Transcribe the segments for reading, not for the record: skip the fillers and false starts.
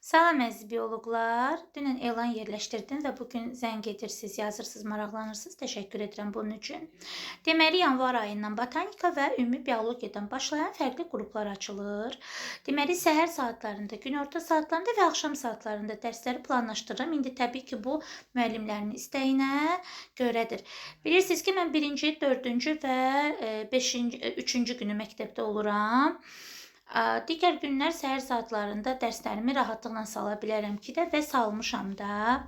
Salam əziz bioloqlar. Dünən elan yerləşdirdim və bugün zəng edirsiniz, yazırsınız, maraqlanırsınız. Təşəkkür edirəm bunun üçün. Deməli, yanvar ayından botanika və ümumi biologiyadan başlayan fərqli qruplar açılır. Deməli, səhər saatlarında, günorta saatlarında və axşam saatlarında dərsləri planlaşdırıram. İndi təbii ki, bu müəllimlərin istəyinə görədir. Bilirsiniz ki, mən 1-ci, 4-cü və 5-ci, 3-cü günü məktəbdə oluram. Digər günlər səhər saatlarında dərslərimi rahatlıqla sala bilərəm ki də və salmışam da.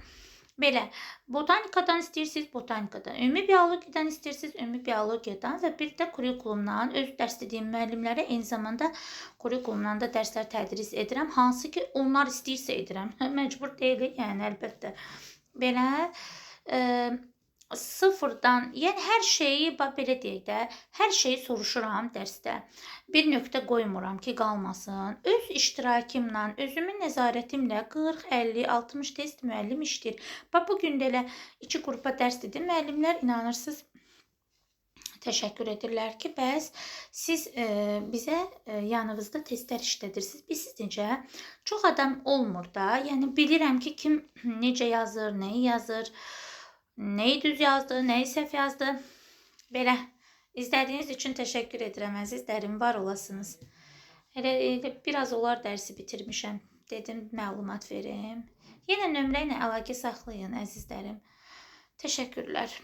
Belə, botanikadan istəyirsiniz, botanikadan, ümumi biologiyadan istəyirsiniz, ümumi biologiyadan və bir də kurikulumdan, öz dərs dediyim müəllimlərə eyni zamanda kurikulumdan da dərslər tədris edirəm. Hansı ki, onlar istəyirsə edirəm. Məcbur deyilik, yəni əlbəttə. Belə, sıfırdan, yəni hər şeyi, belə deyək də, hər şeyi soruşuram dərsdə. Bir nöqtə qoymuram ki, qalmasın. Öz iştirakımla, özümün nəzarətimlə 40, 50, 60 test müəllim işləyir. Bu gün də elə 2 qrupa dərs dedim. Müəllimlər inanırsınız, təşəkkür edirlər ki, bəs siz bizə yanınızda testlər işlədirsiniz. Biz necə? Çox adam olmur da. Yəni bilirəm ki, kim necə yazır, nəyi yazır, nəyi düz yazdı, nəyi səhv yazdı. Belə, izlədiyiniz üçün təşəkkür edirəm əzizlərim, var olasınız. Elə biraz olar dərsi bitirmişəm. Dedim, məlumat verim. Yenə nömrə ilə əlaqə saxlayın əzizlərim. Təşəkkürlər.